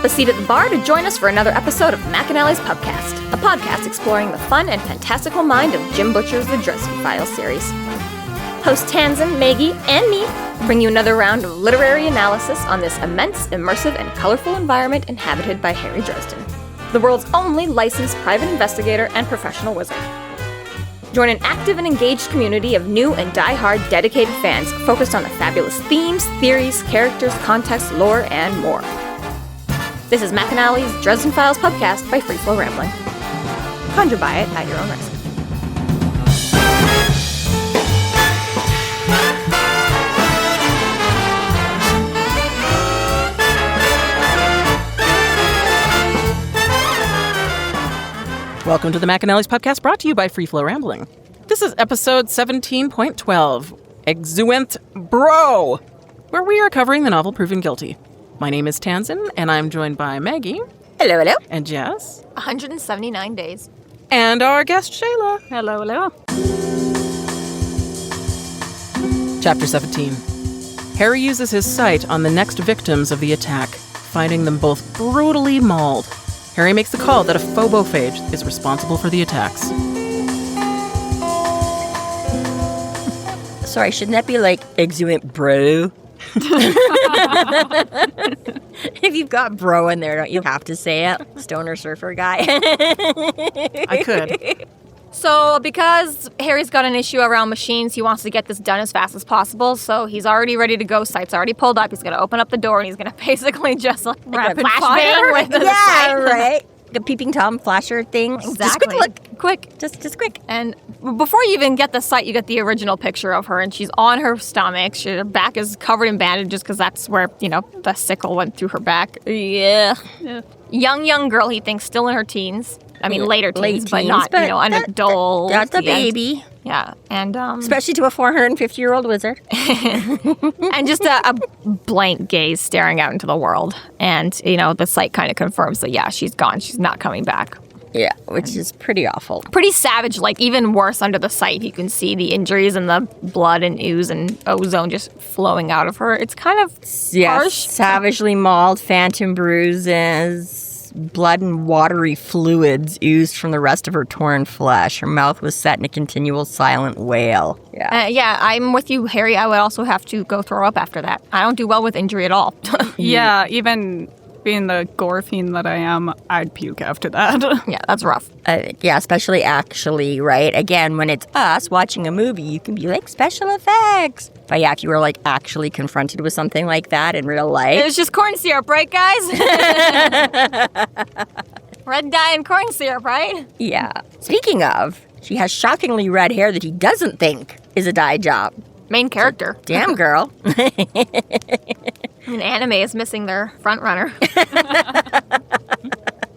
up a seat at the bar to join us for another episode of McAnally's Pubcast, a podcast exploring the fun and fantastical mind of Jim Butcher's The Dresden Files series. Hosts Tanzan, Maggie, and me bring you another round of literary analysis on this immense, immersive, and colorful environment inhabited by Harry Dresden, the world's only licensed private investigator and professional wizard. Join an active and engaged community of new and die-hard dedicated fans focused on the fabulous themes, theories, characters, context, lore, and more. This is McAnally's Dresden Files Pubcast by Free Flow Rambling. Conjure by it at your own risk. Welcome to the McAnally's Pubcast, brought to you by Free Flow Rambling. This is episode 17.12, Exeunt Bro, where we are covering the novel Proven Guilty. My name is Tanzan, and I'm joined by Maggie. Hello, hello. And Jess. 179 days. And our guest, Shayla. Hello, hello. Chapter 17. Harry uses his sight on the next victims of the attack, finding them both brutally mauled. Harry makes the call that a phobophage is responsible for the attacks. Sorry, shouldn't that be like Exeunt Bro? If you've got bro in there, don't you have to say it? Stoner surfer guy. I could. So, because Harry's got an issue around machines, he wants to get this done as fast as possible, so he's already ready to go. Sight's already pulled up. He's going to open up the door, and he's going to basically just Rapid flashbang with the yeah, sight. right. The peeping Tom flasher thing. Exactly. Just quick look. Quick. Just quick. And before you even get the sight, you get the original picture of her, and she's on her stomach. Her back is covered in bandages because that's where, the sickle went through her back. Yeah. Young girl, he thinks, still in her teens. I mean, later teens, but not, an adult. That's a baby. Yeah, and especially to a 450-year-old wizard. and just a blank gaze staring out into the world. And, the sight kind of confirms that, yeah, she's gone. She's not coming back. Yeah, which is pretty awful. Pretty savage, even worse under the sight. You can see the injuries and the blood and ooze and ozone just flowing out of her. It's kind of harsh. Savagely mauled, phantom bruises. Blood and watery fluids oozed from the rest of her torn flesh. Her mouth was set in a continual silent wail. Yeah, I'm with you, Harry. I would also have to go throw up after that. I don't do well with injury at all. Yeah, even being the gore fiend that I am, I'd puke after that. Yeah, that's rough. Especially actually, right? Again, when it's us watching a movie, you can be like, special effects. But yeah, if you were actually confronted with something like that in real life. It was just corn syrup, right, guys? Red dye and corn syrup, right? Yeah. Speaking of, she has shockingly red hair that he doesn't think is a dye job. Main character. So, damn, girl. Anime is missing their front runner.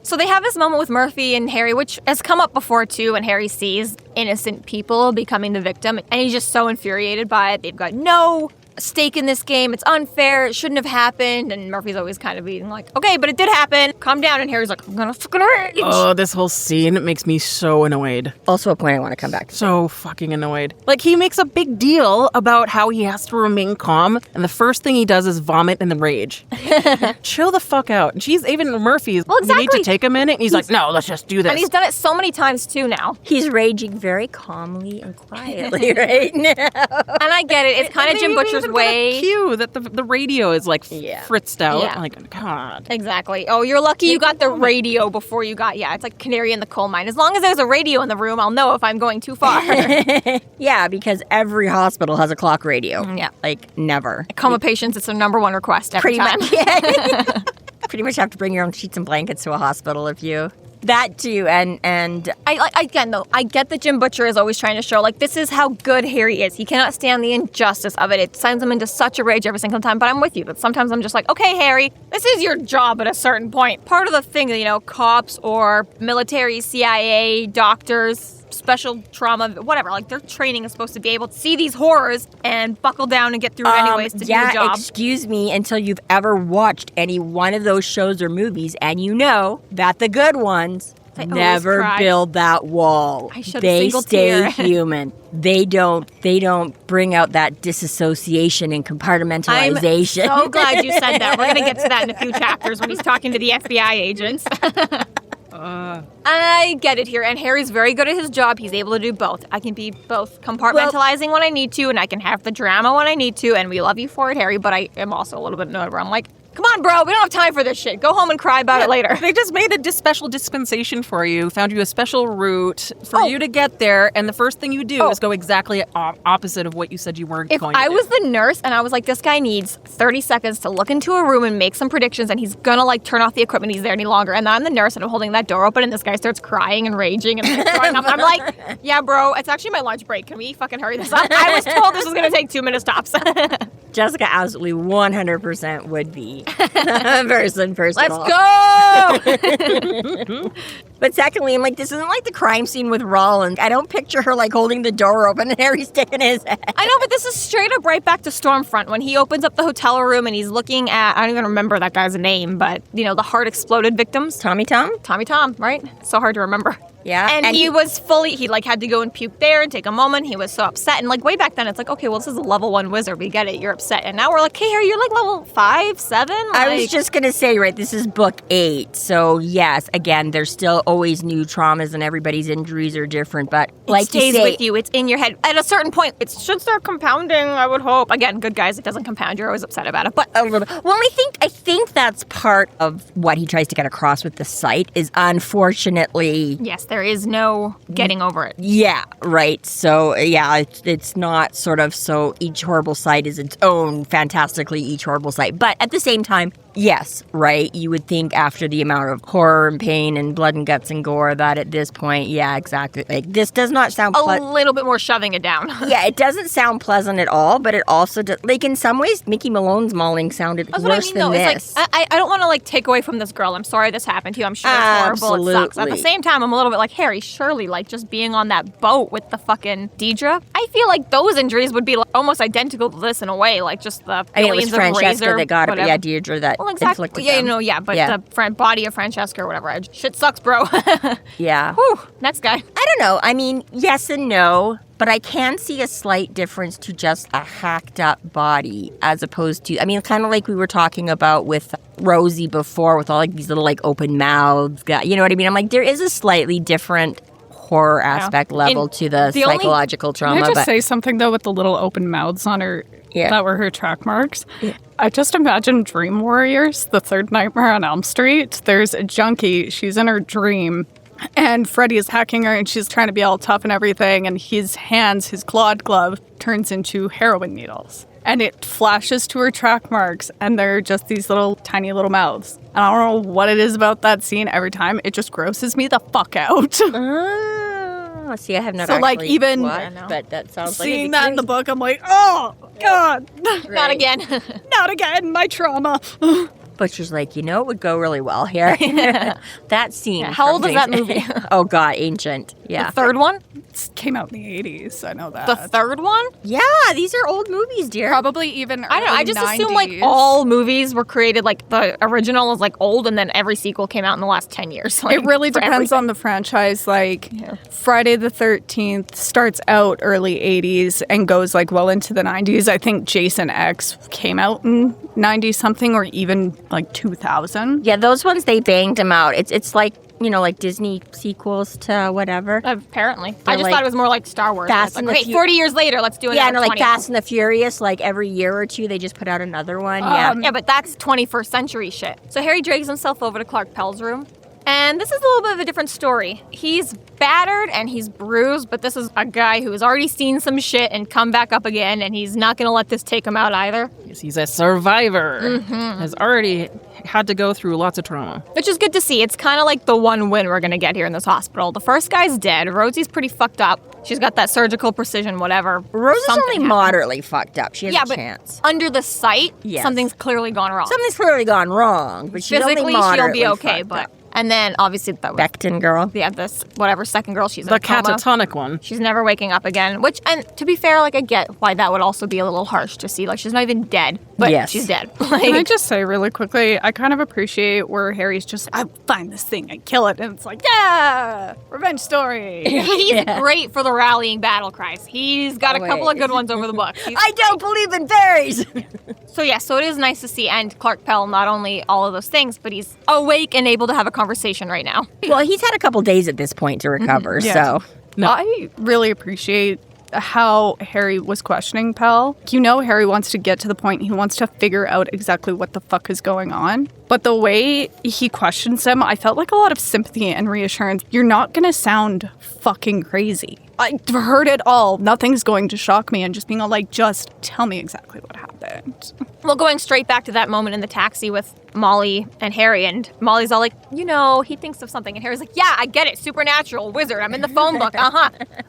So they have this moment with Murphy and Harry, which has come up before too, and Harry sees innocent people becoming the victim, and he's just so infuriated by it. They've got no stake in this game. It's unfair. It shouldn't have happened. And Murphy's always kind of being like, okay, but it did happen. Calm down. And Harry's like, I'm gonna fucking rage. Oh, this whole scene makes me so annoyed. Also a point I want to come back to. So fucking annoyed. He makes a big deal about how he has to remain calm, and the first thing he does is vomit in the rage. Chill the fuck out. Jeez, even Murphy's, well, exactly. You need to take a minute. And he's like, no, let's just do this. And he's done it so many times too now. He's raging very calmly and quietly right now. And I get it. It's kind of Jim Butcher's way. Cue that the radio is fritzed out. Yeah. God. Exactly. Oh, you're lucky you got the radio before you got, it's like canary in the coal mine. As long as there's a radio in the room, I'll know if I'm going too far. Yeah, because every hospital has a clock radio. Yeah. Never. Coma patients, it's their number one request every time. Much, yeah. Pretty much have to bring your own sheets and blankets to a hospital if you... That too, and I get that Jim Butcher is always trying to show, this is how good Harry is. He cannot stand the injustice of it. It sends him into such a rage every single time, but I'm with you. That sometimes I'm just like, okay, Harry, this is your job at a certain point. Part of the thing, cops or military, CIA, doctors, special trauma, whatever, their training is supposed to be able to see these horrors and buckle down and get through it anyways to do the job. Excuse me, until you've ever watched any one of those shows or movies, and you know that the good ones They always never cry. build that wall. I shed a They single stay tear. human. They don't bring out that disassociation and compartmentalization. So glad you said that. We're going to get to that in a few chapters when he's talking to the FBI agents. I get it here, and Harry's very good at his job. He's able to do both. I can be both compartmentalizing when I need to, and I can have the drama when I need to, and we love you for it, Harry, but I am also a little bit annoyed where I'm like, come on, bro, we don't have time for this shit. Go home and cry about it later. They just made a special dispensation for you, found you a special route for you to get there, and the first thing you do is go exactly opposite of what you said you weren't If going to I do. was the nurse and I was like, this guy needs 30 seconds to look into a room and make some predictions, and he's gonna like turn off the equipment, he's there any longer, and I'm the nurse and I'm holding that door open and this guy starts crying and raging and throwing up. I'm like, yeah, bro, it's actually my lunch break. Can we fucking hurry this up? I was told this was gonna take 2 minutes tops. Jessica absolutely 100% would be person. Let's go! But secondly, I'm like, this isn't like the crime scene with Rollins. I don't picture her like holding the door open and Harry sticking his head. I know, but this is straight up right back to Stormfront when he opens up the hotel room and he's looking at, I don't even remember that guy's name, but, you know, the heart exploded victims. Tommy Tom? Tommy Tom, right? So hard to remember. Yeah. And he was fully, he like had to go and puke there and take a moment. He was so upset. And like way back then, it's like, okay, well, this is a level 1 wizard. We get it. You're upset. And now we're like, hey, Harry, you're like level 5, 7? I was just going to say, right, this is book 8. So yes, again, there's still always new traumas and everybody's injuries are different. But like it stays you say, with you. It's in your head. At a certain point, it should start compounding, I would hope. Again, good guys, it doesn't compound. You're always upset about it. But a little. Well, I think that's part of what he tries to get across with the site is unfortunately. yes, there is no getting over it. Yeah, right. So yeah, it's not sort of so each horrible site is its own fantastically each horrible site. But at the same time, yes, right. You would think after the amount of horror and pain and blood and guts and gore that at this point, yeah, exactly. Like this does not sound A little bit more shoving it down. Yeah, it doesn't sound pleasant at all, but it also does, like in some ways, Mickey Malone's mauling sounded That's worse what I mean, than though. this. It's like, I don't want to like take away from this girl. I'm sorry this happened to you. I'm sure it's horrible. It sucks. At the Absolutely. same time, I'm a little bit like, Harry, surely like just being on that boat with the fucking Deidre. I feel like those injuries would be like, almost identical to this in a way. Like just the I mean, it was billions of Francesca razor, that got it, but whatever. yeah, Deirdre that Well, exactly. inflicted Yeah, them. no, yeah, but Yeah. the body of Francesca or whatever. Shit sucks, bro. Yeah. Whew, next guy. I don't know. I mean, yes and no, but I can see a slight difference to just a hacked up body as opposed to, I mean, kind of like we were talking about with Rosie before with all like these little like open mouths. You know what I mean? I'm like, there is a slightly different horror aspect level to the the only- psychological trauma. Can I just but say something, though, with the little open mouths on her Yeah. that were her track marks? I just imagine Dream Warriors, the third Nightmare on Elm Street. There's a junkie. She's in her dream. And Freddy is hacking her, and she's trying to be all tough and everything. And his hands, his clawed glove, turns into heroin needles. And it flashes to her track marks, and they're just these little, tiny little mouths. And I don't know what it is about that scene every time. It just grosses me the fuck out. Oh, see, I have not So, like, actually even watched, but that sounds like Seeing that in the book, I'm like, oh, God. Not again. Not again, my trauma. Butcher's like, you know, it would go really well here. That scene. Yeah, how from old is that James- movie? Oh, God, ancient. Yeah. The third one? It came out in the 80s. I know that. The third one? Yeah, these are old movies, dear. Probably even I don't know. I just early assume like 90s. all movies were created like the original is like old, and then every sequel came out in the last 10 years. Like, It really for depends everything. on the franchise. Like, Friday the 13th starts out early 80s and goes like well into the 90s. I think Jason X came out in 90-something or even like 2000. Yeah, those ones, they banged them out. It's like, you know, like Disney sequels to whatever. Apparently. I They're just like thought it was more like Star Wars. Fast It's like, and the okay, Fu- 40 years later, let's do Yeah, another no, like 20. Fast and the Furious, like every year or two, they just put out another one. Yeah. Yeah, but that's 21st century shit. So Harry drags himself over to Clark Pell's room. And this is a little bit of a different story. He's battered and he's bruised, but this is a guy who has already seen some shit and come back up again, and he's not going to let this take him out either. Yes, he's a survivor. Mm-hmm. Has already had to go through lots of trauma. Which is good to see. It's kind of like the one win we're going to get here in this hospital. The first guy's dead. Rosie's pretty fucked up. She's got that surgical precision, whatever. Rose is Something only happened. moderately fucked up. She has Yeah, a but chance. under the sight, Yes. something's clearly gone wrong. Something's clearly gone wrong, but she's Physically, only she'll moderately be okay, fucked but up. And then, obviously, that was... Becton girl. Yeah, this, whatever, second girl, she's in The a coma. catatonic one. She's never waking up again. Which, and to be fair, like, I get why that would also be a little harsh to see. Like, she's not even dead, but Yes. she's dead. Can I just say really quickly, I kind of appreciate where Harry's just, I find this thing and kill it. And it's like, yeah, revenge story. He's great for the rallying battle cries. He's got a couple of good ones over the book. I don't believe in fairies. So it is nice to see. And Clark Pell, not only all of those things, but he's awake and able to have a conversation right now. Well, he's had a couple days at this point to recover, Yeah. so. No. I really appreciate how Harry was questioning Pell. You know, Harry wants to get to the point, he wants to figure out exactly what the fuck is going on. But the way he questions him, I felt like a lot of sympathy and reassurance. You're not going to sound fucking crazy. I've heard it all. Nothing's going to shock me. And just being all like, just tell me exactly what happened. Well, going straight back to that moment in the taxi with Molly and Harry, and Molly's all like, he thinks of something. And Harry's like, yeah, I get it. Supernatural, wizard. I'm in the phone book.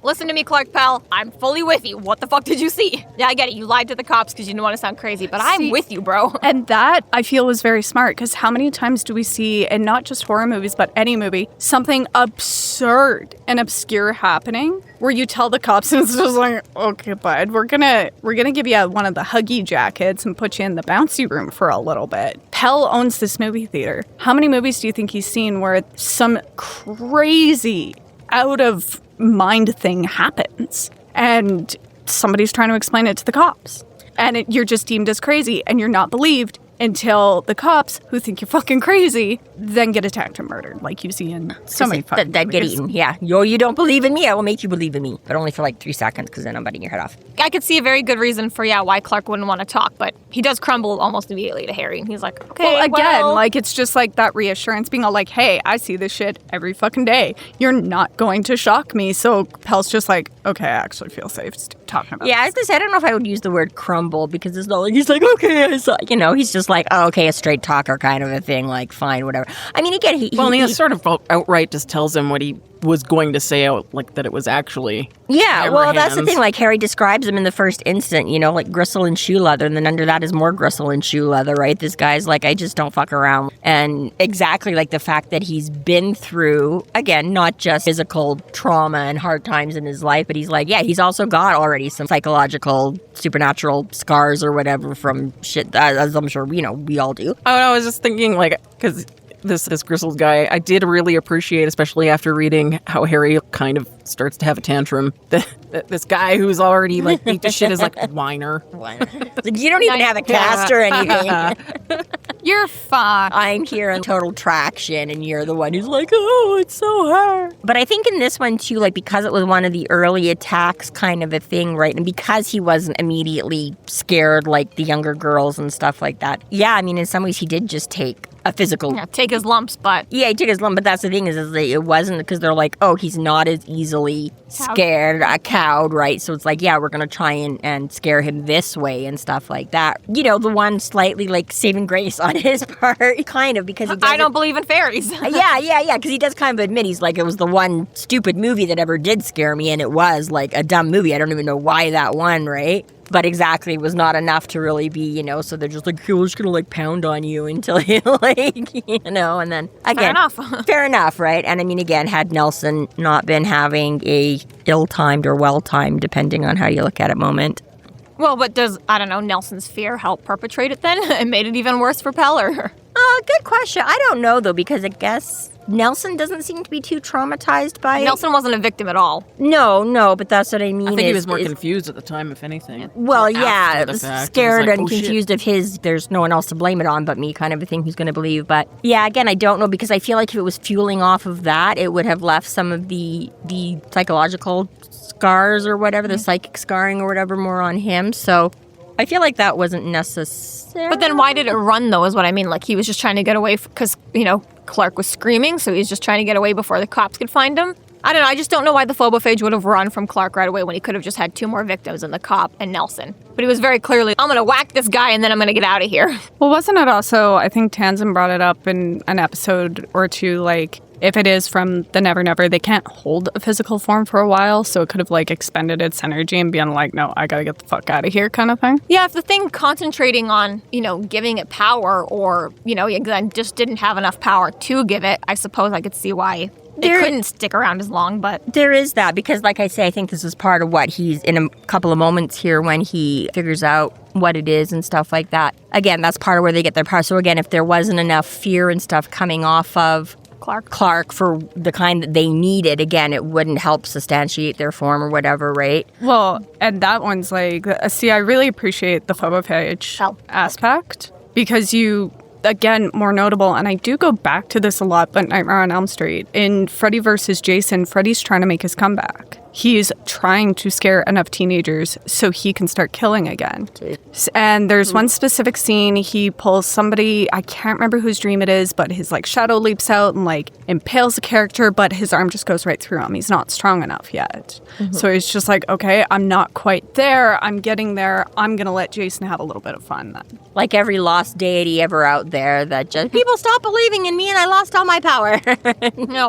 Listen to me, Clark Pell. I'm fully with you. What the fuck did you see? Yeah, I get it. You lied to the cops because you didn't want to sound crazy, but I'm with you, bro. And that, I feel, was very smart, because how many times do we see, and not just horror movies, but any movie, something absurd and obscure happening, where you tell the cops and it's just like, okay, bud, we're gonna give you one of the Huggy jackets and put you in the bouncy room for a little bit. Pell owns this movie theater. How many movies do you think he's seen where some crazy, out of mind thing happens and somebody's trying to explain it to the cops? And you're just deemed as crazy and you're not believed until the cops, who think you're fucking crazy, then get attacked and murdered, like you see in so many fucking that get movies. eaten. Yeah. You don't believe in me, I will make you believe in me. But only for like 3 seconds, because then I'm biting your head off. I could see a very good reason for, why Clark wouldn't want to talk, but he does crumble almost immediately to Harry, and he's like, okay, Well, again, like, it's just like that reassurance, being all like, hey, I see this shit every fucking day. You're not going to shock me. So Pell's just like, okay, I actually feel safe talking about Yeah, this. I was gonna say, I don't know if I would use the word crumble, because it's not like he's like, okay, I saw, he's just like, oh, okay, a straight talker kind of a thing, like, fine, whatever. I mean, again, he Sort of outright just tells him what he was going to say out, like that it was actually Yeah, well, Abraham's. that's the thing. Like, Harry describes him in the first instant, like gristle and shoe leather, and then under that is more gristle and shoe leather, right? This guy's like, I just don't fuck around. And exactly like the fact that he's been through, again, not just physical trauma and hard times in his life, but he's like, yeah, he's also got already some psychological, supernatural scars or whatever from shit, as I'm sure, we all do. Oh, no, I was just thinking, like, because this grizzled guy, I did really appreciate, especially after reading how Harry kind of starts to have a tantrum, that this guy who's already, like, beat to shit is like, whiner. Like, you don't even have a cast or anything. You're fine. I'm here on total traction, and you're the one who's like, oh, it's so hard. But I think in this one, too, like, because it was one of the early attacks kind of a thing, right? And because he wasn't immediately scared like the younger girls and stuff like that. Yeah, I mean, in some ways, he did just take a physical... Yeah, take his lumps, but... Yeah, he took his lump, but that's the thing is that it wasn't because they're like, oh, he's not as easily scared, cowed, right? So it's like, yeah, we're going to try and scare him this way and stuff like that. The one slightly, like, saving grace on his part, kind of, because he does I don't believe in fairies. yeah, because he does kind of admit, he's like, it was the one stupid movie that ever did scare me, and it was, like, a dumb movie. I don't even know why that one, right? But exactly, was not enough to really be, so they're just like, okay, we're just gonna, like, pound on you until you, like, and then, again. Fair enough, right? And I mean, again, had Nelson not been having a ill-timed or well-timed, depending on how you look at it, moment. Well, but does, Nelson's fear help perpetrate it then? It made it even worse for Peller. Good question. I don't know, though, because I guess Nelson doesn't seem to be too traumatized by it. Nelson wasn't a victim at all. No, but that's what I mean. I think he was more confused at the time, if anything. Well, After yeah, the fact, scared like, and confused of there's no one else to blame it on but me kind of a thing who's going to believe. But yeah, again, I don't know, because I feel like if it was fueling off of that, it would have left some of the psychological scars or whatever, the psychic scarring or whatever, more on him. So I feel like that wasn't necessary. But then why did it run, though, is what I mean. Like, he was just trying to get away because, Clark was screaming, so he was just trying to get away before the cops could find him. I don't know. I just don't know why the phobophage would have run from Clark right away when he could have just had 2 more victims in the cop and Nelson. But he was very clearly, I'm going to whack this guy and then I'm going to get out of here. Well, wasn't it also, I think Tanzan brought it up in an episode or two, like, if it is from the Never Never, they can't hold a physical form for a while, so it could have like expended its energy and been like, no, I gotta get the fuck out of here kind of thing. Yeah, if the thing concentrating on, giving it power or, again, just didn't have enough power to give it, I suppose I could see why it couldn't stick around as long, but... There is that, because like I say, I think this is part of what he's in a couple of moments here when he figures out what it is and stuff like that. Again, that's part of where they get their power. So again, if there wasn't enough fear and stuff coming off of Clark for the kind that they needed, again, it wouldn't help substantiate their form or whatever, right? Well, and that one's like, see, I really appreciate the phobophage aspect, because again, more notable, and I do go back to this a lot, but Nightmare on Elm Street. In Freddy vs. Jason, Freddy's trying to make his comeback. He's trying to scare enough teenagers so he can start killing again. And there's one specific scene, he pulls somebody, I can't remember whose dream it is, but his shadow leaps out and impales the character, but his arm just goes right through him. He's not strong enough yet. So he's just like, okay, I'm not quite there. I'm getting there. I'm going to let Jason have a little bit of fun then. Like every lost deity ever out there that just, people stop believing in me and I lost all my power.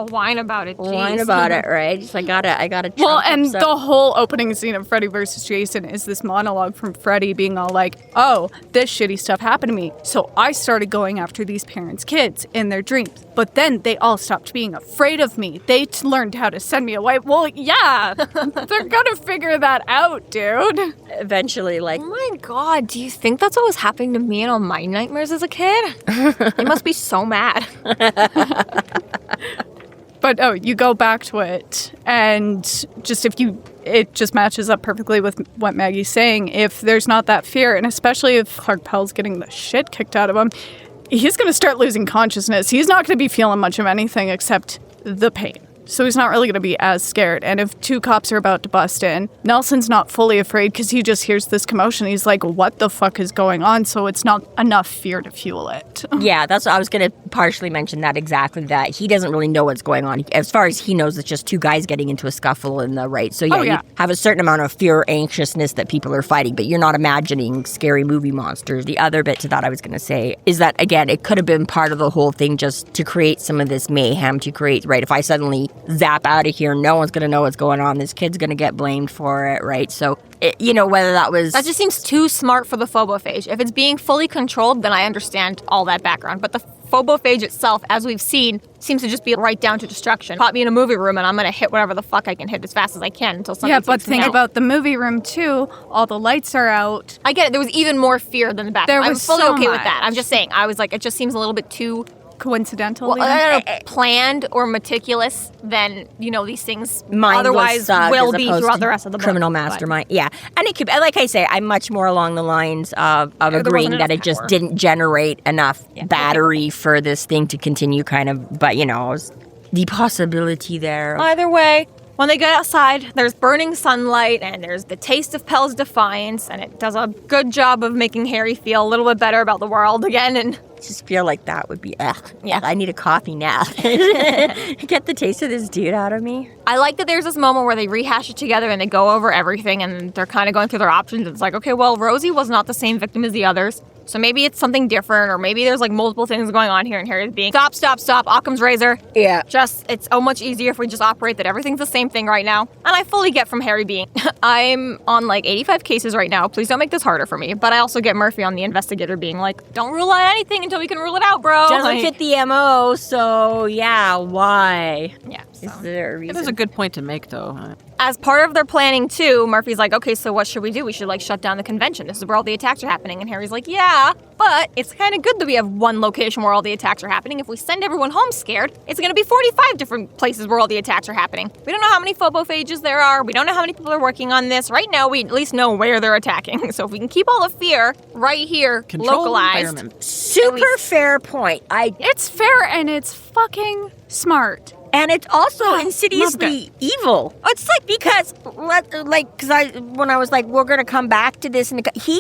Whine about it. Whine about it, right? Just I gotta Well, and the whole opening scene of Freddy vs. Jason is this monologue from Freddy being all like, oh, this shitty stuff happened to me, so I started going after these parents' kids in their dreams. But then they all stopped being afraid of me. They learned how to send me away. Well, yeah, they're gonna figure that out, dude. Eventually, Oh my god, do you think that's what was happening to me in all my nightmares as a kid? I must be so mad. But you go back to it, and just it just matches up perfectly with what Maggie's saying. If there's not that fear, and especially if Clark Pell's getting the shit kicked out of him, he's going to start losing consciousness. He's not going to be feeling much of anything except the pain. So he's not really going to be as scared. And if two cops are about to bust in, Nelson's not fully afraid because he just hears this commotion. He's like, what the fuck is going on? So it's not enough fear to fuel it. Yeah, that's what I was going to partially mention, that exactly, that he doesn't really know what's going on. As far as he knows, it's just two guys getting into a scuffle in the right. So you have a certain amount of fear or anxiousness that people are fighting, but you're not imagining scary movie monsters. The other bit to that I was going to say is that, again, it could have been part of the whole thing just to create some of this mayhem, to create, right, if I suddenly zap out of here, no one's going to know what's going on. This kid's going to get blamed for it, right? So, whether that was... That just seems too smart for the phobophage. If it's being fully controlled, then I understand all that background. But the phobophage itself, as we've seen, seems to just be right down to destruction. Caught me in a movie room and I'm going to hit whatever the fuck I can hit as fast as I can until something but think about the movie room too. All the lights are out. I get it. There was even more fear than the background. There was I'm fully so okay much. with that. I'm just saying, I was like, it just seems a little bit too... Coincidental? Well, I don't know, planned or meticulous than, these things Mindless, otherwise will be throughout the rest of the book. Criminal mastermind. Yeah. And it could, like I say, I'm much more along the lines of agreeing that it just didn't generate enough battery for this thing to continue kind of, but, the possibility there. Either way, when they get outside, there's burning sunlight and there's the taste of Pell's defiance, and it does a good job of making Harry feel a little bit better about the world again. And just feel like that would be, I need a coffee now. Get the taste of this dude out of me. I like that there's this moment where they rehash it together and they go over everything and they're kind of going through their options. It's like, okay, well, Rosie was not the same victim as the others, so maybe it's something different, or maybe there's multiple things going on here, and Harry's being, stop, Occam's razor. Yeah. It's so much easier if we just operate that everything's the same thing right now. And I fully get from Harry being, I'm on 85 cases right now, please don't make this harder for me. But I also get Murphy on the investigator being like, don't rule out anything until we can rule it out, bro. Doesn't fit the MO, so yeah, why? Yeah. So. Is there a reason? That's a good point to make, though. As part of their planning, too, Murphy's like, okay, so what should we do? We should, shut down the convention. This is where all the attacks are happening. And Harry's like, yeah, but it's kind of good that we have one location where all the attacks are happening. If we send everyone home scared, it's going to be 45 different places where all the attacks are happening. We don't know how many phobophages there are. We don't know how many people are working on this. Right now, we at least know where they're attacking. So if we can keep all the fear right here, Control localized. Environment. Super fair point. It's fair and it's fucking smart. And it's also insidiously evil. It's because when I was like, we're gonna come back to this, and he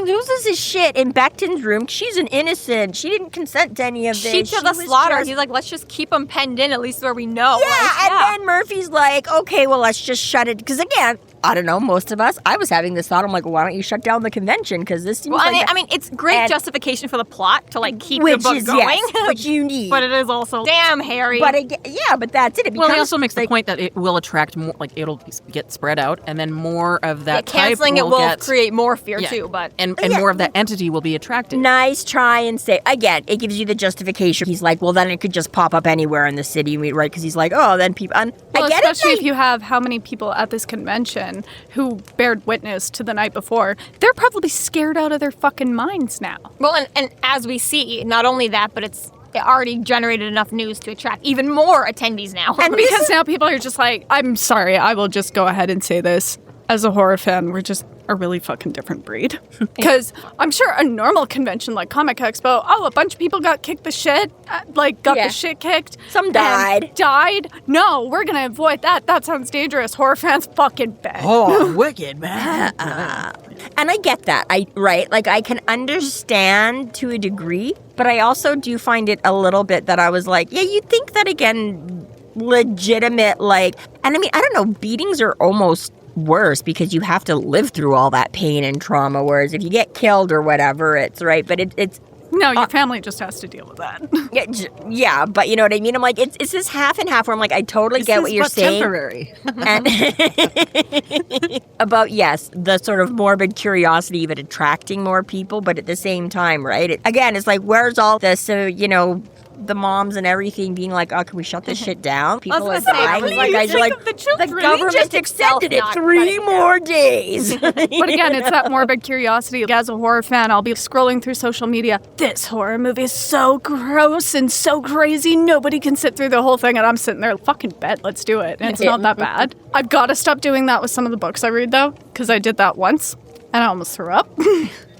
loses his shit in Becton's room. She's an innocent. She didn't consent to any of this. Sheep to the slaughter. He's like, let's just keep them penned in, at least where we know. Yeah, and then Murphy's like, okay, well, let's just shut it. Because again, I don't know, most of us, I was having this thought. I'm like, well, why don't you shut down the convention? Because this seems like... I mean, it's great justification for the plot to, like, keep the which book is, going. yes, which you need. But it is also, damn, Harry. But but that's it. It Well, he becomes, also makes the point that it will attract more, like, it'll get spread out, and then more of that type canceling it will create more fear, too, but... And more of that entity will be attracted. nice try and say, again, it gives you the justification. He's like, well, then it could just pop up anywhere in the city, right? Because he's like, oh, then people... Well, I get especially it. if you have how many people at this convention who bared witness to the night before, they're probably scared out of their fucking minds now. Well, and as we see, not only that, but it already generated enough news to attract even more attendees now. And because now people are just like, I'm sorry, I will just go ahead and say this. As a horror fan, we're just a really fucking different breed. Because I'm sure a normal convention like Comic Expo, a bunch of people got kicked the shit, the shit kicked. Some died. Died? No, we're going to avoid that. That sounds dangerous. Horror fans fucking bet. Oh, wicked, man. And I get that, right? Like, I can understand to a degree, but I also do find it a little bit that I was like, yeah, you'd think that, again, legitimate, like... And I mean, I don't know, beatings are almost... worse because you have to live through all that pain and trauma, whereas if you get killed or whatever, it's right, but it's no, your family just has to deal with that. yeah, but you know what I mean. I'm like, it's this half and half where I'm like, I totally get what you're saying. Temporary. And about the sort of morbid curiosity of it attracting more people, but at the same time, right? Again, it's like, where's all this? The moms and everything being like, oh, can we shut this shit down? People are dying. The government just extended it 3 more days. But again, it's that morbid curiosity. As a horror fan, I'll be scrolling through social media. This horror movie is so gross and so crazy. Nobody can sit through the whole thing. And I'm sitting there, fucking bet, let's do it. And it's not that bad. I've got to stop doing that with some of the books I read, though, because I did that once and I almost threw up.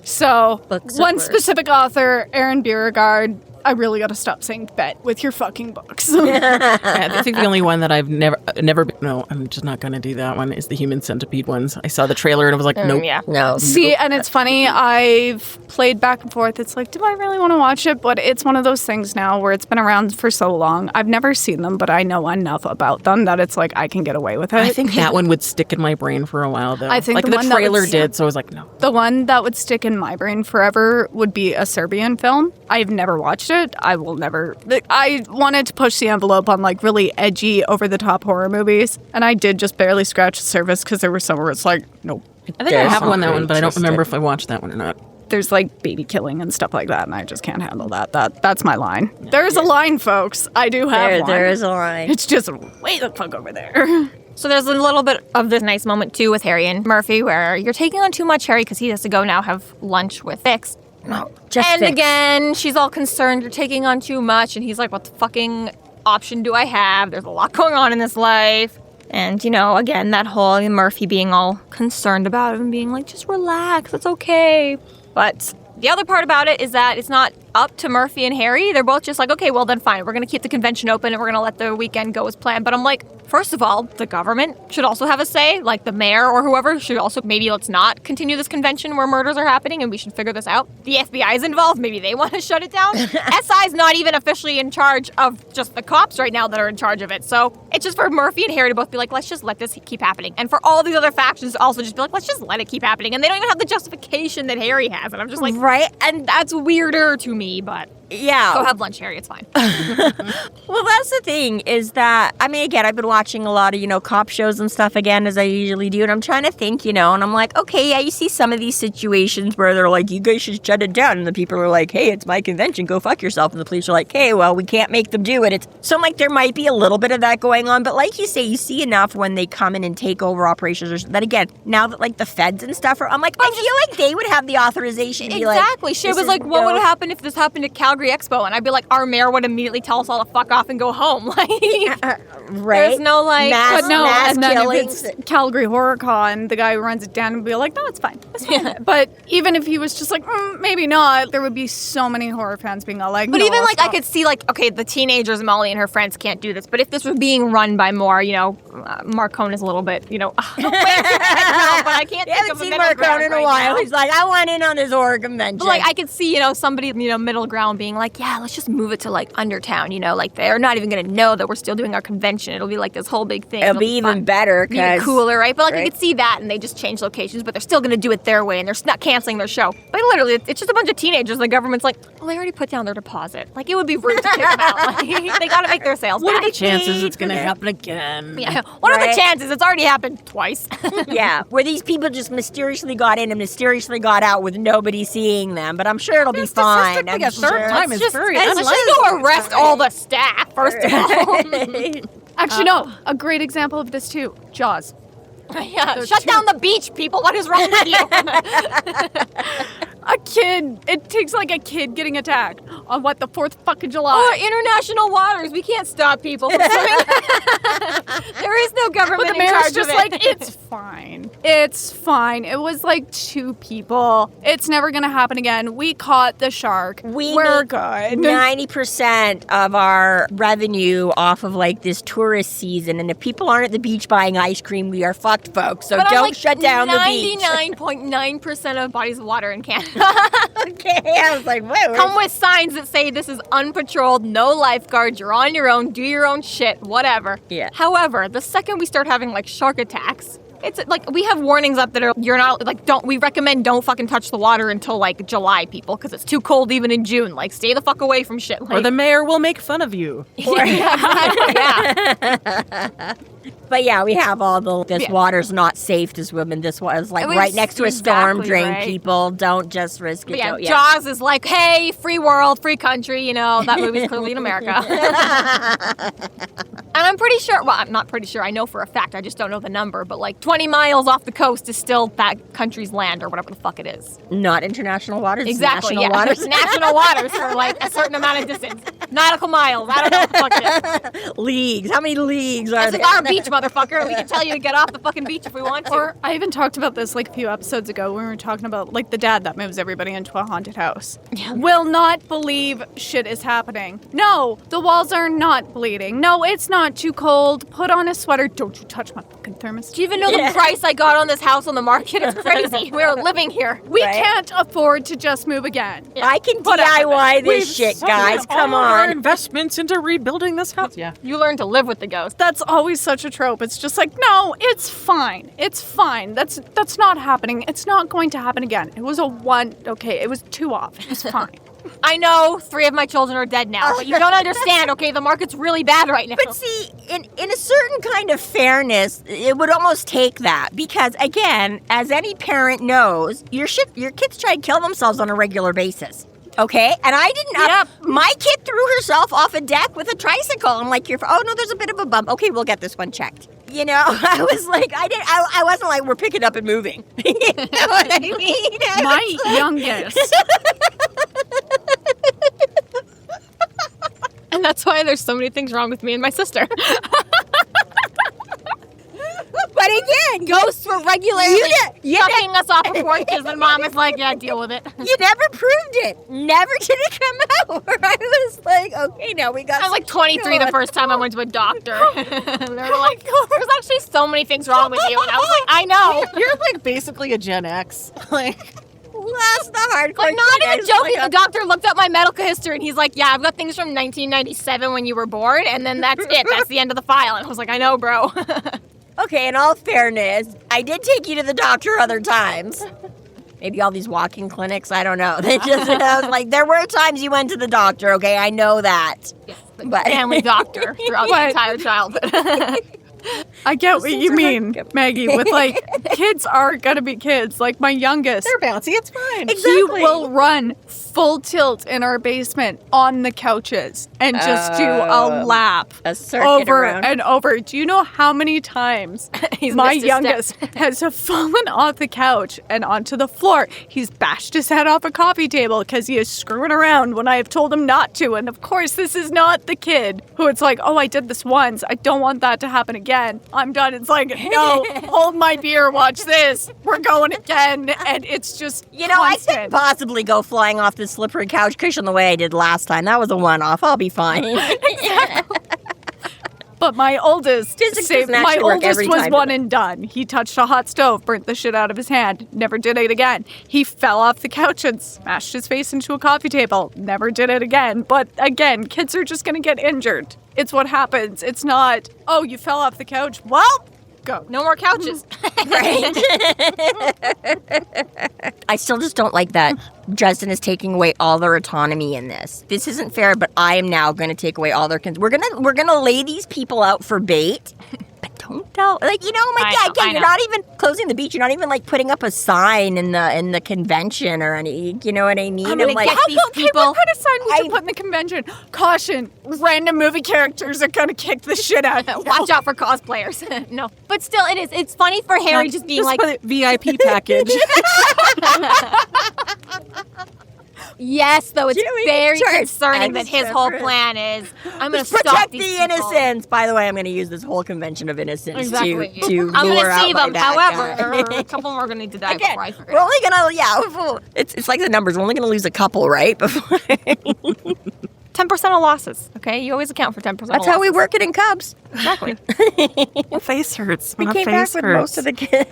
So, one specific author, Aaron Beauregard, I really got to stop saying bet with your fucking books. I think the only one that I've never, no, I'm just not going to do that one, is the Human Centipede ones. I saw the trailer and I was like, nope. Yeah. No. See, and it's funny, I've played back and forth. It's like, do I really want to watch it? But it's one of those things now where it's been around for so long. I've never seen them, but I know enough about them that it's like, I can get away with it. I think that one would stick in my brain for a while, though. I think like the one trailer that would, did, so I was like, no. The one that would stick in my brain forever would be a Serbian film. I've never watched it. I will never. I wanted to push the envelope on like really edgy, over-the-top horror movies, and I did just barely scratch the surface because there were some where it's like, nope. I think I have that one, but I don't remember if I watched that one or not. There's like baby killing and stuff like that, and I just can't handle that. That's my line. There's a line, folks. I do have one. There is a line. It's just way the fuck over there. So there's a little bit of this nice moment, too, with Harry and Murphy, where you're taking on too much, Harry, because he has to go now have lunch with Fix. No, just And Fix. again, she's all concerned you're taking on too much, and he's like, what the fucking option do I have? There's a lot going on in this life. And, again, that whole Murphy being all concerned about it and being like, just relax, it's okay. But the other part about it is that it's not up to Murphy and Harry. They're both just like, okay, well then fine. We're going to keep the convention open and we're going to let the weekend go as planned. But I'm like, first of all, the government should also have a say. Like the mayor or whoever should also, maybe let's not continue this convention where murders are happening and we should figure this out. The FBI is involved. Maybe they want to shut it down. SI's not even officially in charge of just the cops right now that are in charge of it. So it's just for Murphy and Harry to both be like, let's just let this keep happening. And for all the other factions to also just be like, let's just let it keep happening. And they don't even have the justification that Harry has. And I'm just like, right? And that's weirder to me, but yeah. go have lunch, Harry. It's fine. Well, that's the thing is that, I mean, again, I've been watching a lot of, cop shows and stuff again, as I usually do. And I'm trying to think, and I'm like, okay, yeah, you see some of these situations where they're like, you guys should shut it down. And the people are like, hey, it's my convention. Go fuck yourself. And the police are like, hey, well, we can't make them do it. So I'm like, there might be a little bit of that going on. But like you say, you see enough when they come in and take over operations. Or that again, now that like the feds and stuff are, I'm like, I feel like they would have the authorization to be like. Exactly. She was like, what would happen if this happened at Calgary Expo? And I'd be like, our mayor would immediately tell us all to fuck off and go home. Like, right? There's no like, But no, mass and then killings. if it's Calgary Horror Con, the guy who runs it down would be like, no, it's fine. It's fine. But even if he was just like, maybe not, there would be so many horror fans being all like, but no, even like, stop. I could see like, okay, the teenagers, Molly and her friends can't do this. But if this was being run by more, Marcone is a little bit, but I can't think I haven't of seen a middle ground Marcone in a right while. now. He's like, I want in on this horror convention. But like, I could see, somebody, middle ground being like, yeah, let's just move it to like Undertown, you know, like they're not even going to know that we're still doing our convention. It'll be like this whole big thing. It'll be even better. Be cooler, right? But like you could see that and they just change locations, but they're still going to do it their way and they're not canceling their show. But literally, it's just a bunch of teenagers. The government's like, well, they already put down their deposit. Like it would be rude to kick them out. Like, they got to make their sales What back. are the chances it's going to happen again? Yeah. What are the chances? It's already happened twice. Yeah, where these people just mysteriously got in and mysteriously got out with nobody seeing them. But I'm sure it'll be fine. A third time is very Let's just go arrest all the staff, first of all. Actually, no. A great example of this, too. Jaws. Yeah, shut down the beach, people. What is wrong with you? A kid. It takes like a kid getting attacked on what, the 4th fucking July. Oh, international waters. We can't stop people from swimming. There is no government But the in mayor's charge just of like, it. it's fine. It's fine. It was like 2 people. It's never gonna happen again. We caught the shark. We're make good. 90% of our revenue off of like this tourist season, and if people aren't at the beach buying ice cream, we are fucked, folks. So But don't like shut down the beach. 99.9% of bodies of water in Canada. Okay, I was like, wait. Come with signs that say this is unpatrolled, no lifeguards, you're on your own, do your own shit, whatever. Yeah. However, the second we start having like shark attacks, it's like we have warnings up that are you're not like we recommend don't fucking touch the water until like July, people, because it's too cold even in June. Like stay the fuck away from shit. Like, Or the mayor will make fun of you. yeah. But yeah, we have all this water's not safe to swim in. This was like was right next to a storm exactly drain. right. People don't just risk it. But yeah, Don't- Jaws is like, hey, free world, free country, you know, that movie's clearly in America. And I'm pretty sure, well, I'm not pretty sure, I know for a fact, I just don't know the number, but like 20 miles off the coast is still that country's land or whatever the fuck it is. Not international waters. Exactly, National yeah. waters. National waters for like a certain amount of distance. Nautical miles, I don't know what the fuck it is. Leagues. How many leagues are This there? is our beach, motherfucker. We can tell you to get off the fucking beach if we want to. Or I even talked about this like a few episodes ago when we were talking about like the dad that moves everybody into a haunted house. Will not believe shit is happening. No, the walls are not bleeding. No, it's not too cold. Put on a sweater. Don't you touch my fucking thermos. Do you even know the price I got on this house on the market? It's crazy. We're living here. We Right. can't afford to just move again. I can DIY this shit, Sunk guys. Come all of our on. investments into rebuilding this house. Yeah. You learn to live with the ghost. That's always such a trope. It's just like, no, it's fine. It's fine. That's not happening. It's not going to happen again. It was it was 2 off. It's fine. I know 3 of my children are dead now, but you don't understand, okay? The market's really bad right now. But see, in a certain kind of fairness, it would almost take that because, again, as any parent knows, your kids try to kill themselves on a regular basis. Okay, and I didn't. My kid threw herself off a deck with a tricycle. I'm like, oh no, there's a bit of a bump. Okay, we'll get this one checked. You know, I was like, I wasn't like, we're picking up and moving. You know what I mean? My youngest. And that's why there's so many things wrong with me and my sister. But again, Ghosts were regularly you sucking us off of porches, and Mom is like, yeah, deal with it. you never proved it. Never did it come out. Where I was like, okay, now we got. I was like 23 the first time I went to a doctor. And they were like, there's actually so many things wrong with you. And I was like, I know. You're like basically a Gen X. Like, That's the hardcore. Like, not shit. even joking. The doctor looked up my medical history and he's like, yeah, I've got things from 1997 when you were born, and then that's it. That's the end of the file. And I was like, I know, bro. Okay, in all fairness, I did take you to the doctor other times. Maybe all these walking clinics, I don't know. They just, I was like, there were times you went to the doctor, okay? I know that. Yes, But- family doctor throughout the entire childhood. I get what you mean, Maggie, with like, kids are gonna be kids. Like my youngest, they're bouncy. It's fine. he will run full tilt in our basement on the couches and just do a lap A circuit over around. and over. Do you know how many times He's my missed his youngest has fallen off the couch and onto the floor? He's bashed his head off a coffee table because he is screwing around when I have told him not to. And of course, this is not the kid who it's like, oh, I did this once. I don't want that to happen again. I'm done. It's like, no, hold my beer, watch this. We're going again. And it's just You know, I constant. couldn't possibly go flying off this slippery couch cushion the way I did last time. That was a one-off. I'll be fine. But my oldest, Physics doesn't actually work every was time. one and done. He touched a hot stove, burnt the shit out of his hand, never did it again. He fell off the couch and smashed his face into a coffee table, never did it again. But again, kids are just going to get injured. It's what happens. It's not, oh, you fell off the couch. Well, go. No more couches. Right. I still just don't like that Dresden is taking away all their autonomy in this. This isn't fair, but I am now going to take away all their we're gonna lay these people out for bait. But don't tell, like, you know, you're not even closing the beach. You're not even like putting up a sign in the convention or any. You know what I mean? I'm like, What kind of sign would you put in the convention? Caution, random movie characters are going to kick the shit out of you. Watch out for cosplayers. No. But still, it's funny for Harry just being like, put it VIP package. yes, though it's Doing very church concerning that his whole extra. plan is, I'm going to Protect stop the these people. innocents. By the way, I'm going to use this whole convention of innocence Exactly. to I'm lure going to out save my them. bad However, guy. a couple more are going to need to die Again, before I figure we're it out. only gonna it's like the numbers. We're only gonna lose a couple, right? Before 10% of losses, okay? You always account for 10% of that's losses. how we work it in Cubs. Exactly. My face hurts. We My came face back with hurts. most of the kids.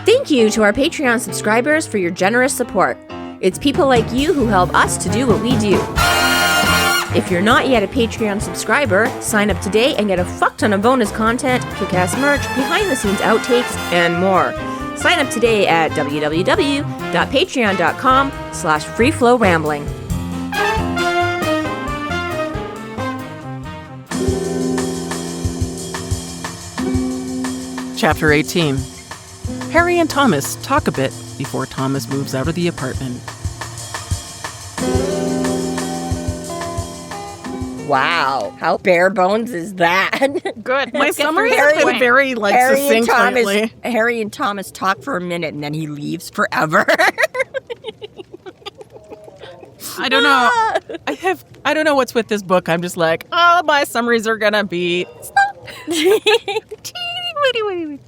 Thank you to our Patreon subscribers for your generous support. It's people like you who help us to do what we do. If you're not yet a Patreon subscriber, sign up today and get a fuck ton of bonus content, kick-ass merch, behind-the-scenes outtakes, and more. Sign up today at www.patreon.com/freeflowrambling. Chapter 18. Harry and Thomas talk a bit before Thomas moves out of the apartment. Wow, how bare bones is that? Good. My Let's get summary through has this been quick. very succinct lately. Harry and Thomas talk for a minute and then he leaves forever. I don't know. I don't know what's with this book. I'm just like, oh, my summaries are gonna be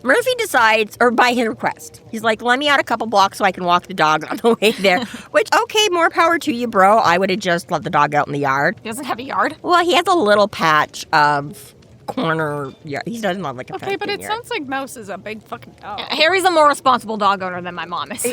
Murphy decides, or by his request, he's like, let me out a couple blocks so I can walk the dog on the way there. Which, okay, more power to you, bro. I would have just let the dog out in the yard. He doesn't have a yard. Well, he has a little patch of corner yard. He doesn't have like a Okay, but it yard. sounds like Mouse is a big fucking dog. Harry's a more responsible dog owner than my mom is.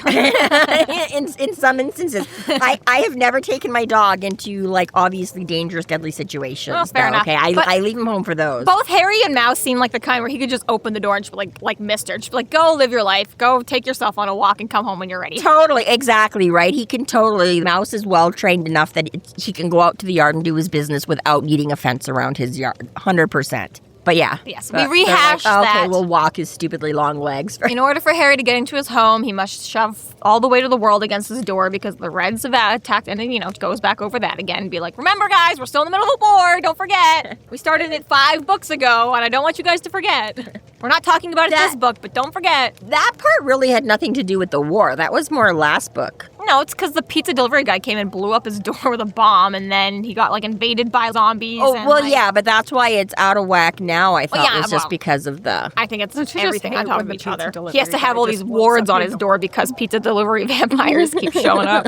in some instances. I have never taken my dog into, like, obviously dangerous, deadly situations. Well, fair though, enough. Okay, But- I leave him home for those. Both Harry and Mouse seem like the kind where he could just open the door and just be like Mister. Just be like, go live your life. Go take yourself on a walk and come home when you're ready. Totally, exactly, right? He can totally. Mouse is well trained enough that he can go out to the yard and do his business without needing a fence around his yard. 100%. But yeah. Yes, But we they're rehashed like, okay, that. we'll walk his stupidly long legs. In order for Harry to get into his home, he must shove all the weight of the world against his door because the Reds have attacked, and then, goes back over that again and be like, remember, guys, we're still in the middle of a war. Don't forget. We started it 5 books ago, and I don't want you guys to forget. We're not talking about it this book, but don't forget. That part really had nothing to do with the war. That was more last book. No, it's because the pizza delivery guy came and blew up his door with a bomb, and then he got, invaded by zombies. Oh, and, well, yeah, but that's why it's out of whack now, I thought, was just well, because of the... I think it's just everything hate on top when of the each pizza other. delivery He has to have all guy these just blows wards up on your his door because pizza delivery vampires keep showing up.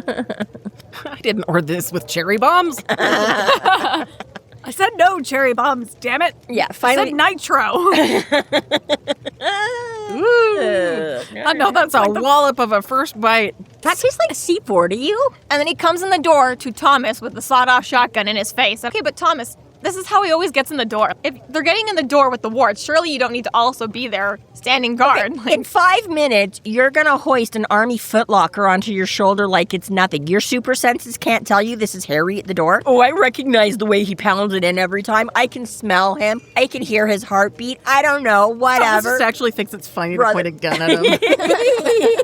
I didn't order this with cherry bombs. I said no cherry bombs, damn it. Yeah, I finally... said nitro. I know that's a wallop of a first bite. That tastes like C4 to you? And then he comes in the door to Thomas with the sawed-off shotgun in his face. Okay, but Thomas, this is how he always gets in the door. If they're getting in the door with the wards, surely you don't need to also be there standing guard. Okay, in 5 minutes, you're gonna hoist an army footlocker onto your shoulder like it's nothing. Your super senses can't tell you this is Harry at the door. Oh, I recognize the way he pounds it in every time. I can smell him. I can hear his heartbeat. I don't know, whatever. Thomas actually thinks it's funny Brother. to point a gun at him.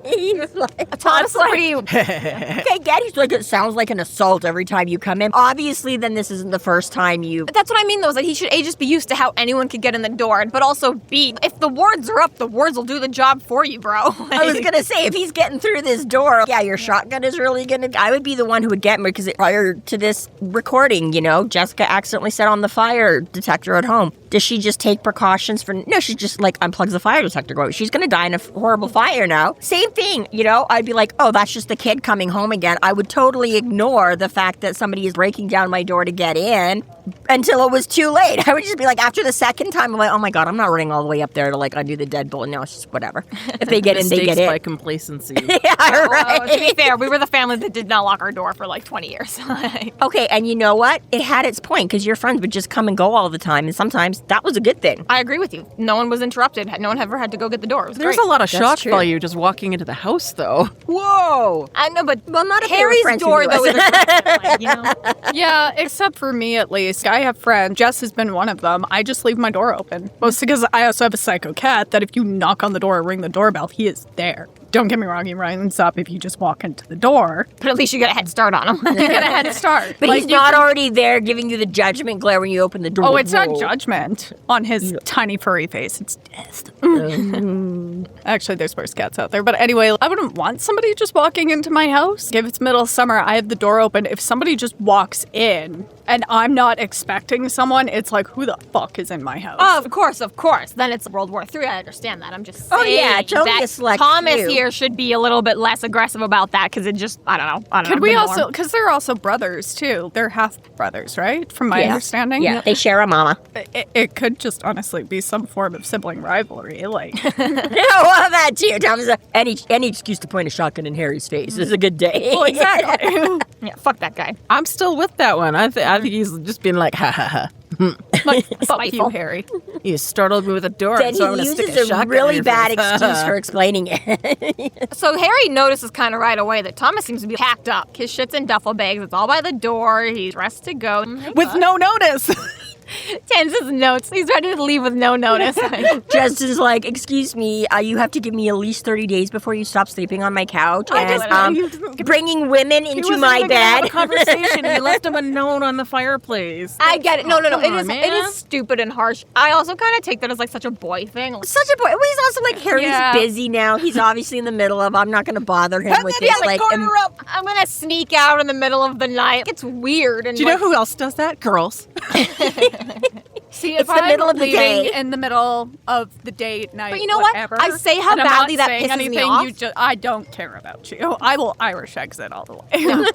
He's like, Thomas is pretty... okay, Gad, he's like, it sounds like an assault every time you come in. Obviously, then this isn't the first time you've That's what I mean, though, is that he should A, just be used to how anyone could get in the door, but also B, if the wards are up, the wards will do the job for you, bro. I was gonna say, if he's getting through this door, yeah, your shotgun is really gonna... I would be the one who would get me, because prior to this recording, Jessica accidentally set on the fire detector at home. Does she just take precautions for... No, she just, unplugs the fire detector going. She's gonna die in a horrible fire now. Same thing, I'd be like, oh, that's just the kid coming home again. I would totally ignore the fact that somebody is breaking down my door to get in until it was too late. I would just be like, after the second time, I'm like, oh my God, I'm not running all the way up there to undo the deadbolt. No, it's just whatever. If they get in, they get in. By complacency. Yeah, right. To be fair, we were the family that did not lock our door for 20 years. Okay, and you know what? It had its point, because your friends would just come and go all the time, and sometimes that was a good thing. I agree with you. No one was interrupted. No one ever had to go get the door. It was There's great. a lot of shock true. value just walking into the house, though. Whoa! I know, but Well, not if they were Harry's friends who door, knew though, us. is a different, you know? Yeah, except for me at least. I have friends. Jess has been one of them. I just leave my door open. Mostly because I also have a psycho cat that if you knock on the door or ring the doorbell, he is there. Don't get me wrong, he runs up if you just walk into the door. But at least you got a head start on him. You get a head start. But he's not already there giving you the judgment glare when you open the door. Oh, it's not Whoa. judgment on his tiny furry face. It's death. Actually, there's worse cats out there. But anyway, I wouldn't want somebody just walking into my house. If it's middle of summer, I have the door open. If somebody just walks in and I'm not expecting someone, it's like, who the fuck is in my house? Oh, of course. Then it's World War III. I understand that. I'm just saying Oh, yeah, it's only that a select Thomas few. here should be a little bit less aggressive about that because it just, I don't know. Could we the also, norm. because they're also brothers too. They're half brothers, right? From my understanding. Yeah, they share a mama. It could just honestly be some form of sibling rivalry. Like, No, well, that too. Thomas, any excuse to point a shotgun in Harry's face is a good day. well, exactly. Yeah, fuck that guy. I'm still with that one. I think he's just been like, ha ha ha. Fuck you, Spiteful. Harry. You startled me with a door, Then so I'm he going to stick a uses a shotgun in really your bad face. excuse for explaining it. So Harry notices kind of right away that Thomas seems to be packed up. His shit's in duffel bags. It's all by the door. He's dressed to go. With no notice. Tenz's notes. He's ready to leave with no notice. Justin's like, excuse me, you have to give me at least 30 days before you stop sleeping on my couch bringing women into my Have a bed. conversation. He left him a note on the fireplace. I get it. No. Come It on, is. man. It is stupid and harsh. I also kind of take that as such a boy thing. Such a boy. Well, he's also like, Harry's Yeah. busy now. He's obviously in the middle of, I'm not going to bother him with this. I'm gonna sneak out in the middle of the night. It's weird. And Do you know who else does that? Girls. See, It's if the I'm middle of the leaving day. in the middle of the day, night, But you know what? whatever, I say how and I'm badly not that saying pisses me anything, off. I don't care about you. I will Irish exit all the way.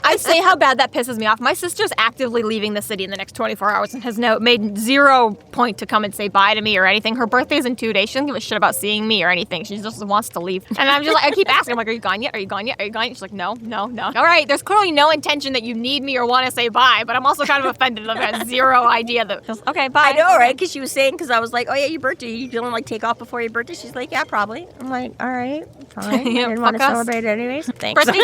I say how bad that pisses me off. My sister's actively leaving the city in the next 24 hours and has made zero point to come and say bye to me or anything. Her birthday's in 2 days. She doesn't give a shit about seeing me or anything. She just wants to leave. And I'm just like, I keep asking, I'm like, are you gone yet? Are you gone yet? Are you gone yet? She's like, no. All right, there's clearly no intention that you need me or want to say bye, but I'm also kind of offended that I have zero idea that, okay, bye. I know, right? Because she was saying, because I was like, oh yeah, your birthday. You don't take off before your birthday? She's like, yeah, probably. I'm like, all right, fine. Yeah, I didn't want to fuck us. celebrate it anyways. Thanks. Birthday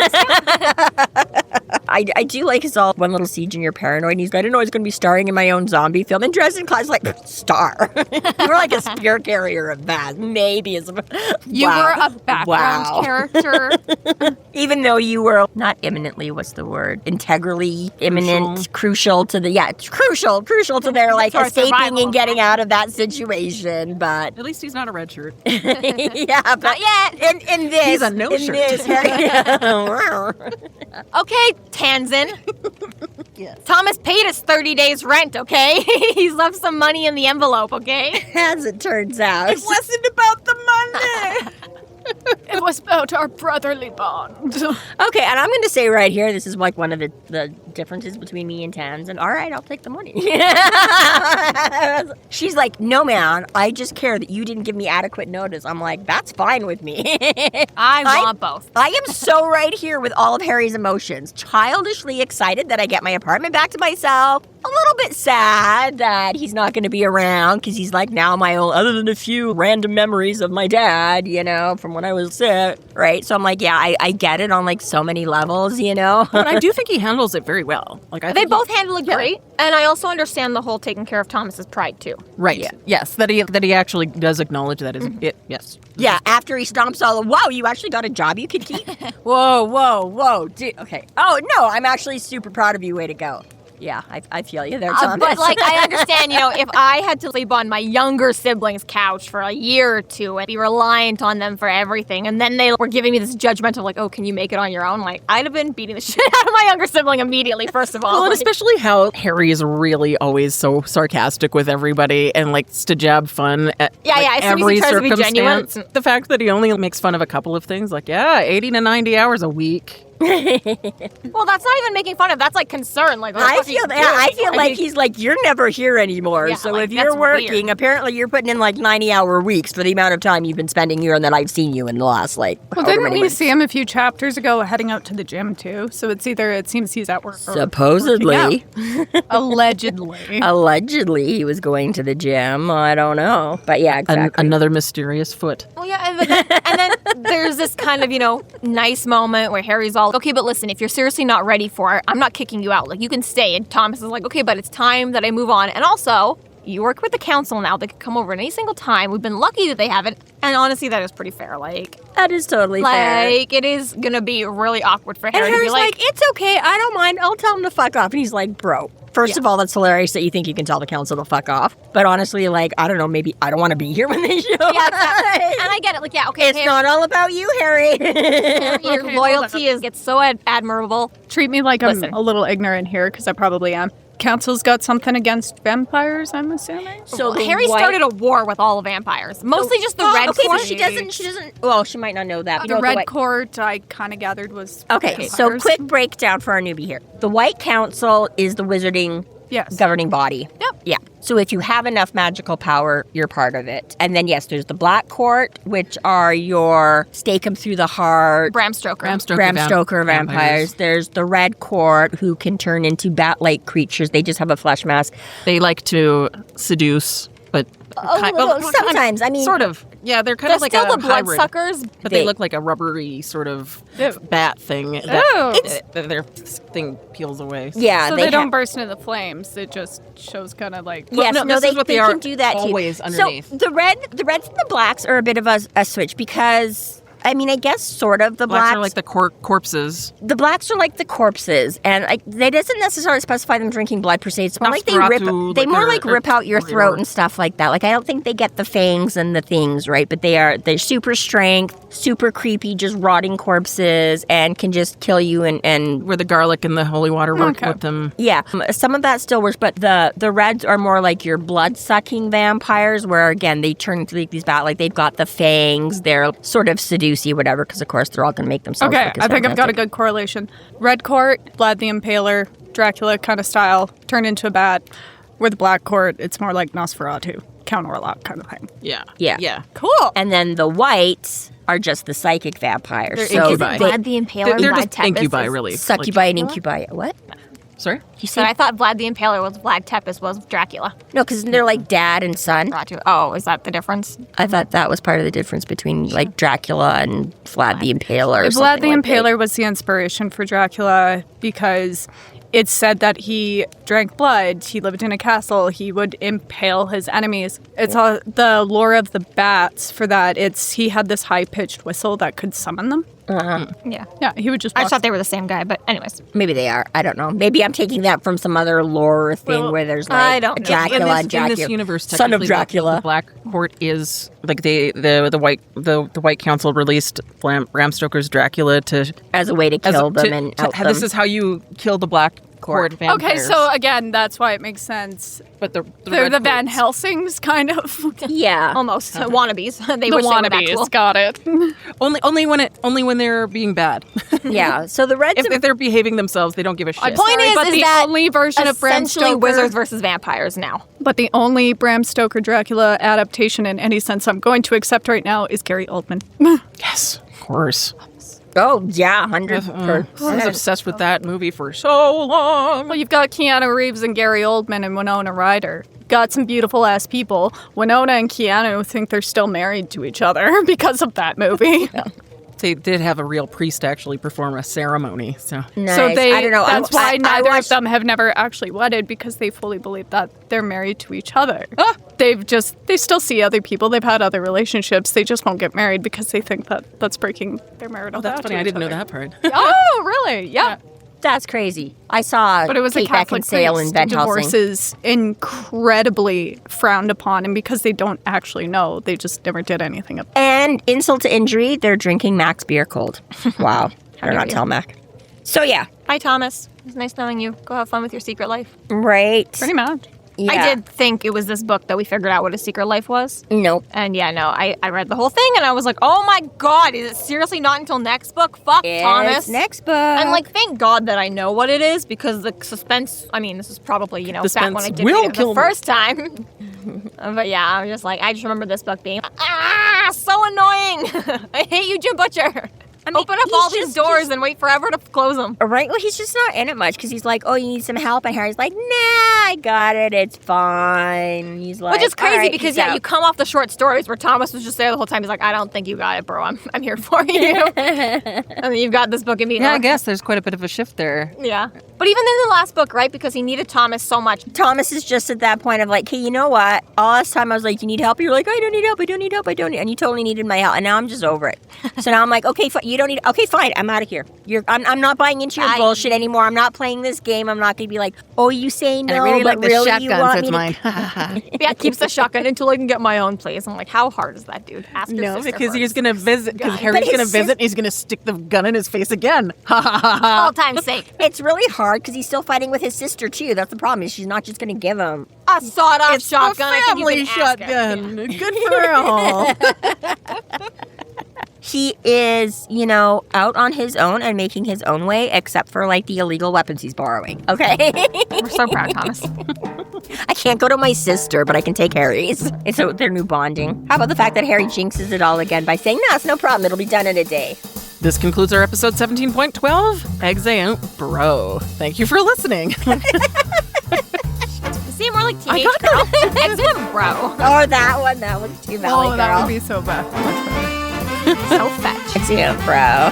I do like his all one little siege and you're paranoid. And he's like, I didn't know I was going to be starring in my own zombie film. And Dresden Claus like, star. You were like a spear carrier of that. Maybe. You were a background character. Even though you were not imminently, what's the word? Integrally, imminent, crucial to the, it's crucial to their like our escaping survival. and getting out of that situation. But At least he's not a red shirt. yeah, but Not yet. in this, He's a no in shirt. this, Okay, Tanzan. Yes. Thomas paid us 30 days rent, okay? He's left some money in the envelope, okay? as it turns out. Wasn't about the money. It was about our brotherly bond. Okay, and I'm going to say right here, this is like one of the differences between me and Tans, and all right, I'll take the money. She's like, no, man, I just care that you didn't give me adequate notice. I'm like, that's fine with me. I want both. I am so right here with all of Harry's emotions. Childishly excited that I get my apartment back to myself. A little bit sad that he's not going to be around because he's like now my own, other than a few random memories of my dad, from when I was sick, right? So I'm like, yeah, I get it on like so many levels, But I do think he handles it very well. Like They both handle it great. And I also understand the whole taking care of Thomas's pride, too. Right. Yeah. Yes. That he actually does acknowledge that is it. Yes. Yeah, after he stomps all, wow, you actually got a job you could keep? Whoa, dude, okay. Oh, no, I'm actually super proud of you, way to go. Yeah, I feel you there, Thomas. But, like, I understand, if I had to sleep on my younger sibling's couch for a year or two and be reliant on them for everything, and then they were giving me this judgmental, like, oh, can you make it on your own? Like, I'd have been beating the shit out of my younger sibling immediately, first of all. Well, and Like, especially how Harry is really always so sarcastic with everybody and likes to jab fun at as soon as he every tries to be genuine. circumstance. The fact that he only makes fun of a couple of things, like, 80 to 90 hours a week. well, that's not even making fun of. That's, like, concern. Like, I feel like he's like, you're never here anymore. Yeah, So like, if you're that's working, weird. apparently you're putting in like 90-hour weeks for the amount of time you've been spending here and that I've seen you in the last Well, however didn't many we months. see him a few chapters ago heading out to the gym too? So it seems he's at work. or Supposedly. working out. Allegedly. Allegedly, he was going to the gym. I don't know. But yeah, exactly. Another mysterious foot. Well, yeah, and then there's this kind of, nice moment where Harry's all, okay, but listen, if you're seriously not ready for it, I'm not kicking you out. Like, you can stay. And Thomas is like, okay, but it's time that I move on. And also, you work with the council now. They can come over at any single time. We've been lucky that they haven't. And honestly, that is pretty fair. Like, that is totally fair. like, it is going to be really awkward for And Harry to be Harry's like, like, it's okay. I don't mind. I'll tell him to fuck off. And he's like, bro. First of all, that's hilarious that you think you can tell the council to fuck off. But honestly, like, I don't know, maybe I don't want to be here when they show up. yeah, exactly. And I get it. Like, yeah, okay. It's not all about you, Harry. Your Okay, loyalty gets so admirable. Treat me like Listen. I'm a little ignorant here, because I probably am. Council's got something against vampires, I'm assuming? So the Harry white- started a war with all vampires. Mostly just the Oh, red okay, court. but she doesn't, well, she might not know that. The No, Red white- Court, I kind of gathered, was Okay, so vampires. quick breakdown for our newbie here. The White Council is the wizarding Yes. governing body. Yep. Yeah. So if you have enough magical power, you're part of it. And then, yes, there's the Black Court, which are your stake 'em through the heart, Bram Stoker. Bram Stoker vampires. There's the Red Court, who can turn into bat-like creatures. They just have a flesh mask. They like to seduce, but Sometimes, I mean... sort of. Yeah, they're kind They're of like still a the hybrid, bloodsuckers. but they They- look like a rubbery sort of Ew. bat thing. Their thing peels away. Yeah, So they don't ha- burst into the flames. It just shows kind of like... Yes, no, no, this they, is what they they are can do that always too. underneath. So the reds and the blacks are a bit of a switch because, I mean, I guess sort of the Blacks blacks are like the corpses. the blacks are like the corpses, and they doesn't necessarily specify them drinking blood per se. It's more like they rip, Nosferatu, they like more they're- like rip out your or- throat and stuff like that. Like I don't think they get the fangs and the things, right? But they're super strength, super creepy, just rotting corpses, and can just kill you and Where the garlic and the holy water work Okay. with them. yeah, some of that still works, but the reds are more like your blood-sucking vampires, where again they turn into like these like they've got the fangs, they're sort of seducey, whatever, because of course they're all gonna make themselves. Okay, look as I think I've got a fantastic. good correlation. Red Court, Vlad the Impaler, Dracula kind of style, turn into a bat. With Black Court, it's more like Nosferatu, Count Orlok kind of thing. Yeah. Yeah. Yeah. Cool. And then the whites are just the psychic vampires. They're so incubi. they- Vlad the Impaler. They're Vlad just Tepes incubi, is- really. succubi and incubi. What? Sorry? You So said I thought Vlad the Impaler was Vlad Tepes was Dracula. no, because they're like dad and son. Oh, is that the difference? I thought that was part of the difference between like Dracula and Vlad the Impaler. Or Vlad something the like that. Impaler was the inspiration for Dracula because it's said that he drank blood, he lived in a castle, he would impale his enemies. It's all the lore of the bats for that. He had this high-pitched whistle that could summon them. Yeah. Yeah, he would just I walk just thought they were the same guy, but anyways. Maybe they are. I don't know. Maybe I'm taking that from some other lore thing Well, where there's like I don't know. Dracula in and this, Dracula. in this universe, son of technically, Dracula. the Black Court is like the White Council released Bram Stoker's Dracula to as a way to kill them and out them. This is how you kill the Black Court vampires. Okay, so again, that's why it makes sense. but the They're Red the Van Courts- Helsings, kind of. yeah. Almost. Wannabes. They The wish they were that wannabes, cool. got it. only when they're being bad. Yeah. So the reds if they're behaving themselves, they don't give a shit. Point But is the that only version of Bram essentially Stoker, wizards versus vampires now. but the only Bram Stoker Dracula adaptation in any sense I'm going to accept right now is Gary Oldman. Yes, of course. oh yeah, 100%. I was obsessed with that movie for so long. Well, you've got Keanu Reeves and Gary Oldman and Winona Ryder. Got some beautiful ass people. Winona and Keanu think they're still married to each other because of that movie. They did have a real priest actually perform a ceremony. So Nice. So I don't know. that's why I neither of watched- them have never actually wedded because they fully believe that they're married to each other. They still see other people. They've had other relationships. They just won't get married because they think that that's breaking their marital vow that's to funny. I each didn't know other. that part. Oh, really? Yeah. That's crazy. I saw But it was Kate a Catholic Beckinsale priest. in Van Helsing. Divorce is incredibly frowned upon, and incredibly frowned upon, and because they don't actually know, they just never did anything about it. And insult to injury, they're drinking Mac's beer cold. Wow. Better not tell Mac. So yeah. Bye, Thomas. It was nice knowing you. Go have fun with your secret life. Right. Pretty much. Yeah. I did think it was this book that we figured out what his secret life was. Nope. And yeah, no, I read the whole thing and I was like, oh my god, is it seriously not until next book? Fuck, Thomas. It's next book. I'm like, thank God that I know what it is because the suspense, I mean, this is probably, back when I did read it the first time. But yeah, I was just like, I just remember this book being, so annoying. I hate you, Jim Butcher. Open up all these doors and wait forever to close them. Right? Well, he's just not in it much because he's like, oh, you need some help? And Harry's like, nah, I got it. It's fine. He's like, which is crazy right, because, out. you come off the short stories where Thomas was just there the whole time. He's like, I don't think you got it, bro. I'm here for you. And then you've got this book immediately. Yeah, I guess there's quite a bit of a shift there. Yeah. But even in the last book, right? Because he needed Thomas so much. Thomas is just at that point of like, hey, you know what? All this time I was like, you need help? You're like, I don't need help. I don't need help. I don't need. And you totally needed my help. And now I'm just over it. So now I'm like, okay, you don't need. Okay, fine. I'm out of here. I'm not buying into your bullshit anymore. I'm not playing this game. I'm not going to be like, oh, you say no, And I really but like the really shotgun, you so want it's me mine. Yeah, keeps the shotgun until I can get my own place. I'm like, how hard is that, dude? Ask your No, sister because he's first. going to visit, because God. Harry's But going to his visit, and he's going to stick the gun in his face again. Ha ha ha ha. All time's sake. It's really hard because he's still fighting with his sister, too. That's the problem, is she's not just going to give him. A sawed-off It's shotgun. a I think you family can ask her. shotgun. Good for all. He is, out on his own and making his own way, except for, like, the illegal weapons he's borrowing. Okay? We're so proud, Thomas. I can't go to my sister, but I can take Harry's. It's their new bonding. How about the fact that Harry jinxes it all again by saying, no, it's no problem. It'll be done in a day. This concludes our episode 17.12, Exeunt Bro. Thank you for listening. See, more like I teenage got girl. Exeunt Bro. Oh, that was too Valley Girl. That would be so bad. Much better. So fetch. Exeunt, bro.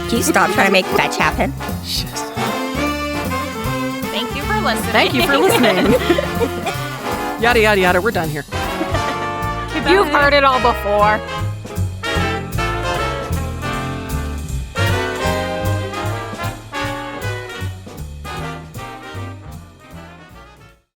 Can you stop trying to make fetch happen? Thank you for listening. Thank you for listening. Yada, yada, yada. We're done here. You've heard it all before.